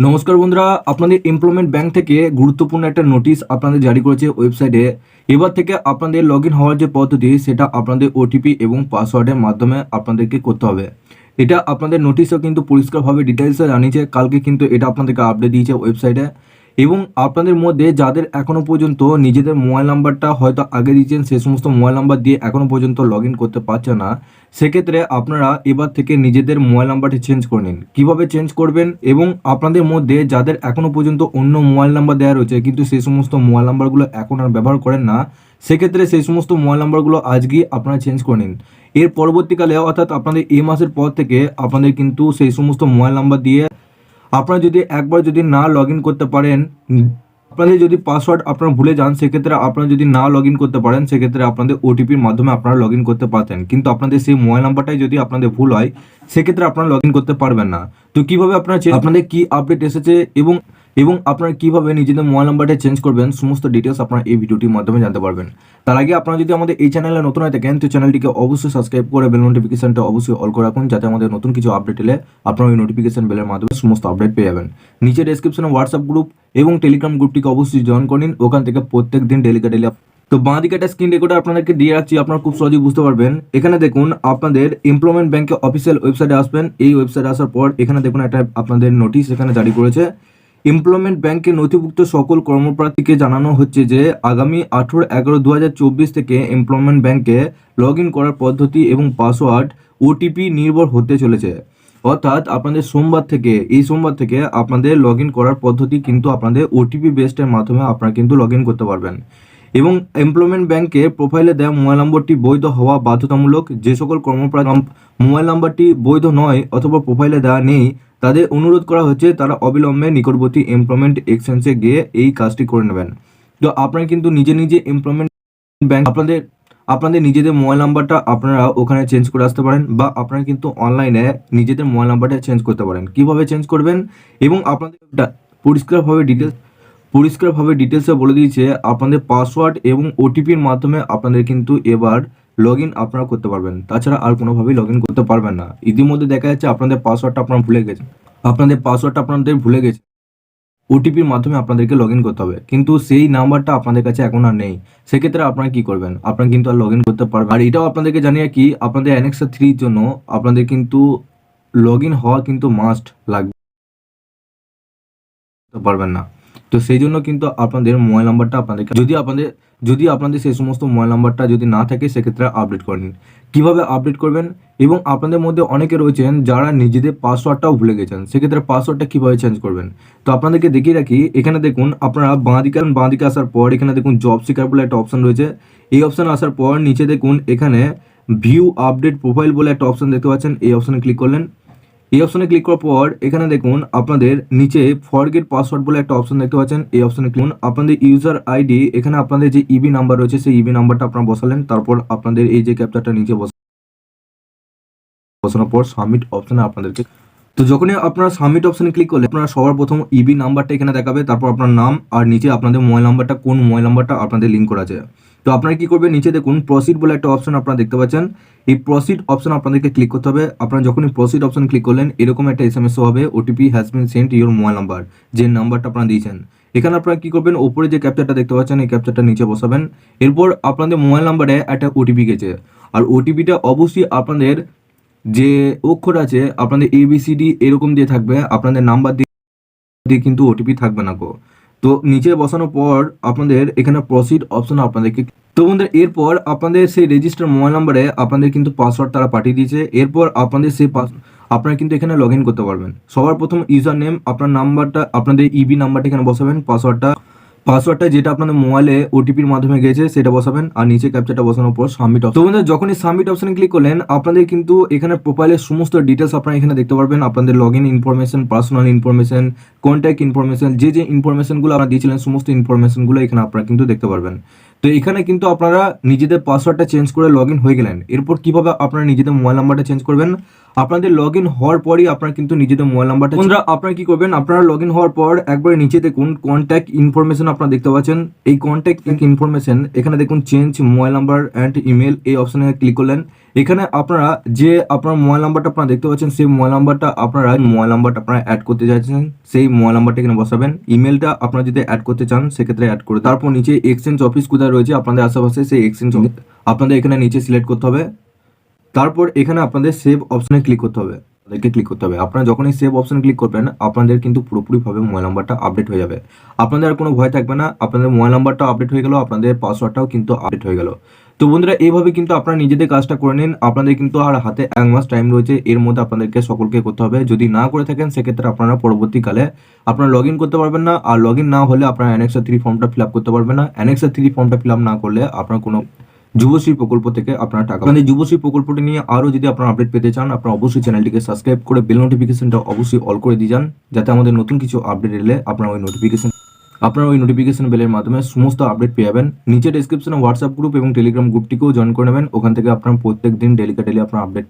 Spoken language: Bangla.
নমস্কার বন্ধুরা, আপনাদের এমপ্লয়মেন্ট ব্যাংক থেকে গুরুত্বপূর্ণ একটা নোটিশ আপনাদের জারি করেছে ওয়েবসাইটে। এবার থেকে আপনাদের লগ ইন হওয়ার যে পদ্ধতি সেটা আপনাদের ওটিপি এবং পাসওয়ার্ডের মাধ্যমে আপনাদেরকে করতে হবে। এটা আপনাদের নোটিশও কিন্তু পরিষ্কারভাবে ডিটেলসে জানিয়েছে। কালকে কিন্তু এটা আপনাদেরকে আপডেট দিয়েছে ওয়েবসাইটে। এবং আপনাদের মধ্যে যাদের এখনও পর্যন্ত নিজেদের মোবাইল নাম্বারটা হয়তো আগে দিয়েছেন, সে সমস্ত মোবাইল নাম্বার দিয়ে এখনও পর্যন্ত লগ ইন করতে পারছে না, সেক্ষেত্রে আপনারা এবার থেকে নিজেদের মোবাইল নাম্বারটি চেঞ্জ করে নিন। কীভাবে চেঞ্জ করবেন এবং আপনাদের মধ্যে যাদের এখনও পর্যন্ত অন্য মোবাইল নাম্বার দেওয়া রয়েছে কিন্তু সেই সমস্ত মোবাইল নাম্বারগুলো এখন আর ব্যবহার করেন না, সেক্ষেত্রে সেই সমস্ত মোবাইল নাম্বারগুলো আজকেই আপনারা চেঞ্জ করে নিন। এর পরবর্তীকালে অর্থাৎ আপনাদের এই মাসের পর থেকে আপনাদের কিন্তু সেই সমস্ত মোবাইল নাম্বার দিয়ে আপনারা যদি একবার যদি না লগ ইন করতে পারেন, আপনাদের যদি পাসওয়ার্ড আপনারা ভুলে যান, সেক্ষেত্রে আপনারা যদি না লগ ইন করতে পারেন, সেক্ষেত্রে আপনাদের ওটিপির মাধ্যমে আপনারা লগ ইন করতে পারতেন। কিন্তু আপনাদের সেই মোবাইল নাম্বারটাই যদি আপনাদের ভুল হয়, সেক্ষেত্রে আপনারা লগ ইন করতে পারবেন না। তো কীভাবে আপনারা আপনাদের কী আপডেট এসেছে এবং এবং আপনারা কীভাবে নিজেদের মোবাইল নাম্বারটা চেঞ্জ করবেন, সমস্ত ডিটেলস আপনারা এই ভিডিওটির মাধ্যমে জানতে পারবেন। তার আগে আপনারা যদি আমাদের এই চ্যানেলে নতুন হয়ে থাকেন, তো চ্যানেলটিকে অবশ্যই সাবস্ক্রাইব করে বেল নোটিফিকেশনটা অবশ্যই অল করে রাখুন, যাতে আমাদের নতুন কিছু আপডেট এলে আপনারা ওই নোটিফিকেশন বেলের মাধ্যমে সমস্ত আপডেট পেয়ে যাবেন। নিচে ডেসক্রিপশনে হোয়াটসঅ্যাপ গ্রুপ এবং টেলিগ্রাম গ্রুপটিকে অবশ্যই জয়েন করে নিন। ওখান থেকে প্রত্যেক দিন ডেলি তো বাঁ দিকে একটা স্ক্রিন রেকর্ডার আপনাদেরকে দিয়ে রাখছি, আপনারা খুব সহজেই বুঝতে পারবেন। এখানে দেখুন, আপনাদের এমপ্লয়মেন্ট ব্যাংকের অফিসিয়াল ওয়েবসাইটে আসবেন। এই ওয়েবসাইটে আসার পর এখানে দেখুন একটা আপনাদের নোটিশ এখানে জারি করেছে। এমপ্লয়মেন্ট ব্যাংকে নথিভুক্ত সকল কর্মপ্রার্থীকে জানানো হচ্ছে যে আগামী 18/11/2024 থেকে এমপ্লয়মেন্ট ব্যাংকে লগ ইন করার পদ্ধতি এবং পাসওয়ার্ড ওটিপি নির্ভর হতে চলেছে। অর্থাৎ আপনাদের এই সোমবার থেকে আপনাদের লগ ইন করার পদ্ধতি কিন্তু আপনাদের ওটিপি বেসডের মাধ্যমে আপনারা কিন্তু লগ ইন করতে পারবেন। এবং এমপ্লয়মেন্ট ব্যাংকে প্রোফাইলে দেওয়া মোবাইল নম্বরটি বৈধ হওয়া বাধ্যতামূলক। যে সকল কর্মপ্রার্থী মোবাইল নাম্বারটি বৈধ নয় অথবা প্রোফাইলে দেওয়া নেই, তাদের অনুরোধ করা হচ্ছে তারা অবিলম্বে নিকটবর্তী এমপ্লয়মেন্ট এক্সচেঞ্জে গিয়ে এই কাজটি করে নেবেন। তো আপনারা কিন্তু নিজে এমপ্লয়মেন্ট ব্যাংক আপনাদের নিজেদের মোবাইল নাম্বারটা আপনারা ওখানে চেঞ্জ করে আসতে পারেন, বা আপনারা কিন্তু অনলাইনে নিজেদের মোবাইল নাম্বারটা চেঞ্জ করতে পারেন। কিভাবে চেঞ্জ করবেন এবং আপনাদের পরিষ্কারভাবে ডিটেলসে বলে দিয়েছে। আপনাদের পাসওয়ার্ড এবং ওটিপির মাধ্যমে আপনাদের কিন্তু এবার লগ ইন আপনারা করতে পারবেন, তাছাড়া আর কোনোভাবেই লগ ইন করতে পারবেন না। ইতিমধ্যে দেখা যাচ্ছে আপনাদের পাসওয়ার্ডটা আপনারা ভুলে গেছেন, ওটিপির মাধ্যমে আপনাদেরকে লগ ইন করতে হবে, কিন্তু সেই নাম্বারটা আপনাদের কাছে এখন আর নেই। সেক্ষেত্রে আপনারা কি করবেন, আপনারা কিন্তু আর লগ ইন করতে পারবেন। আর এটাও আপনাদেরকে জানিয়ে কি, আপনাদের অ্যানেক্সা 3 জন্য আপনাদের কিন্তু লগ ইন হওয়া কিন্তু মাস্ট লাগবে, পারবেন না। তো সেই জন্য কিন্তু আপনাদের মোবাইল নাম্বারটা যদি আপনাদের সেই সমস্ত মোবাইল নাম্বারটা যদি না থাকে, সেক্ষেত্রে আপডেট করে নিন। কীভাবে আপডেট করবেন, এবং আপনাদের মধ্যে অনেকে রয়েছেন যারা নিজেদের পাসওয়ার্ডটাও ভুলে গেছেন, সেক্ষেত্রে পাসওয়ার্ডটা কীভাবে চেঞ্জ করবেন। তো আপনাদেরকে দেখিয়ে রাখি, এখানে দেখুন আপনারা বাঁ দিকে আসার পর এখানে দেখুন জব সিকার বলে একটা অপশন রয়েছে। এই অপশানে আসার পর নিচে দেখুন এখানে ভিউ আপডেট প্রোফাইল বলে একটা অপশন দেখতে পাচ্ছেন। এই অপশানে ক্লিক করলেন। এই অপশনে ক্লিক করার পর এখানে দেখুন আপনাদের নিচে ফরগেট পাসওয়ার্ড বলে একটা অপশন দেখতে পাচ্ছেন। এই অপশনে ক্লিক করুন। আপনাদের ইউজার আইডি, এখানে আপনাদের যে ইবি নাম্বার রয়েছে সেই ইবি নাম্বারটা আপনারা বসালেন। তারপর আপনাদের এই যে ক্যাপচারটা নিচে বসানোর পর সাবমিট অপশনে আপনাদেরকে, তো যখনই আপনারা সাবমিট অপশনে ক্লিক করলে আপনারা সবার প্রথম ইবি নাম্বারটা এখানে দেখাবে, তারপর আপনার নাম আর নিচে আপনাদের মোবাইল নাম্বারটা, কোন মোবাইল নাম্বারটা আপনাদের লিঙ্ক করা আছে। তো আপনারা কি করবেন, নিচে দেখুন প্রসিড বলে একটা অপশন আপনারা দেখতে পাচ্ছেন। এই প্রসিড অপশন আপনাদেরকে ক্লিক করতে হবে। আপনারা যখনই প্রসিড অপশন ক্লিক করলেন, এরকম একটা এসএমএস হবে, OTP has been sent your mobile number, যে নাম্বারটা আপনারা দিয়েছেন। এখানে আপনারা কি করবেন, ওপরে যে ক্যাপচারটা দেখতে পাচ্ছেন এই ক্যাপচারটা নিচে বসাবেন। এরপর আপনাদের মোবাইল নাম্বারে একটা ওটিপি গেছে, আর ওটিপিটা অবশ্যই আপনাদের যে অক্ষর আছে আপনাদের ABCD এরকম দিয়ে থাকবে, আপনাদের নাম্বার দিয়ে কিন্তু ওটিপি থাকবে না গো। তো নিচে বসানোর পর আপনাদের এখানে প্রসিড অপশন আপনাদেরকে, তো বন্ধুরা এরপর আপনাদের সেই রেজিস্টার মোবাইল নাম্বারে আপনাদের কিন্তু পাসওয়ার্ড তারা পাঠিয়ে দিয়েছে। এরপর আপনাদের সেই আপনারা কিন্তু এখানে লগ ইন করতে পারবেন। সবার প্রথম ইউজার নেম, আপনার নাম্বারটা, আপনাদের ইবি নাম্বারটা এখানে বসাবেন। পাসওয়ার্ডটা যেটা আপনাদের মোবাইলে ওটিপির মাধ্যমে গেছে সেটা বসাবেন, আর নিচে ক্যাপচারটা বসানোর পর সাবমিট অপশন। তো বন্ধুরা যখনই সাবমিট অপশনে ক্লিক করলেন, আপনাদের কিন্তু এখানে প্রোফাইলের সমস্ত ডিটেলস আপনারা এখানে দেখতে পারবেন। আপনাদের log in information, personal information, contact information, যে ইনফরমেশনগুলো আপনারা দিয়েছিলেন সমস্ত ইনফরমেশনগুলো এখানে আপনারা কিন্তু দেখতে পারবেন। তো এখানে কিন্তু আপনারা নিজেদের পাসওয়ার্ডটা চেঞ্জ করে লগ ইন হয়ে গেলেন। এরপর কিভাবে আপনারা নিজেদের মোবাইল নাম্বারটা চেঞ্জ করবেন, আপনাদের লগ ইন হওয়ার পরই আপনারা কিন্তু নিজেদের মোবাইল নাম্বারটা, বন্ধুরা আপনারা কি করবেন, আপনারা লগ ইন হওয়ার পর একবার নিচে দেখুন কন্ট্যাক্ট ইনফরমেশন আপনারা দেখতে পাচ্ছেন। এই কন্ট্যাক্ট ইনফরমেশন এখানে দেখুন change mobile number and email, এই অপশনে ক্লিক করলেন। এখানে আপনারা যে আপনার মোবাইল নাম্বারটা আপনারা দেখতে পাচ্ছেন, সেই মোবাইল নাম্বারটা আপনারা অ্যাড করতে চাইছেন, সেই মোবাইল নাম্বারটা এখানে বসাবেন। ইমেলটা আপনারা যদি অ্যাড করতে চান সেক্ষেত্রে অ্যাড করে, তারপর নিচে এক্সচেঞ্জ অফিস কোথায় রয়েছে আপনাদের আশেপাশে, সেই এক্সচেঞ্জ আপনাদের এখানে নিচে সিলেক্ট করতে হবে। তারপর এখানে আপনাদের সেভ অপশনে ক্লিক করতে হবে, আপনারা যখনই সেভ অপশন ক্লিক করবেন আপনাদের কিন্তু পুরোপুরিভাবে মোবাইল নাম্বারটা আপডেট হয়ে যাবে। আপনাদের আর কোনো ভয় থাকবে না, আপনাদের মোবাইল নাম্বারটা আপডেট হয়ে গেল, আপনাদের পাসওয়ার্ডটাও কিন্তু আপডেট হয়ে গেল। তো বন্ধুরা, এইভাবে কিন্তু আপনারা নিজেদের কাজটা করে নিন। আপনাদের কিন্তু আর হাতে 1 মাস টাইম রয়েছে, এর মধ্যে আপনাদেরকে সকলকে করতে হবে। যদি না করে থাকেন সেক্ষেত্রে আপনারা পরবর্তীকালে আপনারা লগ ইন করতে পারবেন না, আর লগ ইন না হলে আপনারা অ্যানেক্সার 3 ফর্মটা ফিল আপ করতে পারবেন না। অ্যানেক্সার 3 ফর্মটা ফিল আপ না করলে আপনার কোনো যুবশ্রী প্রকল্প থেকে আপনারা টাকা, মানে যুবশ্রী প্রকল্পটি নিয়ে আরও যদি আপনারা আপডেট পেতে চান, আপনারা অবশ্যই চ্যানেলটিকে সাবস্ক্রাইব করে বেল নোটিফিকেশনটা অবশ্যই অল করে দিয়ে যান, যাতে আমাদের নতুন কিছু আপডেট এলে আপনারা ওই নোটিফিকেশন বেলের মাধ্যমে সমস্ত আপডেট পেয়ে যাবেন। নিচে ডেসক্রিপশনে হোয়াটসঅ্যাপ গ্রুপ এবং টেলিগ্রাম গ্রুপটিকেও জয়েন করে নেবেন, ওখান থেকে আপনারা প্রত্যেক দিন ডেলি আপনারা আপডেট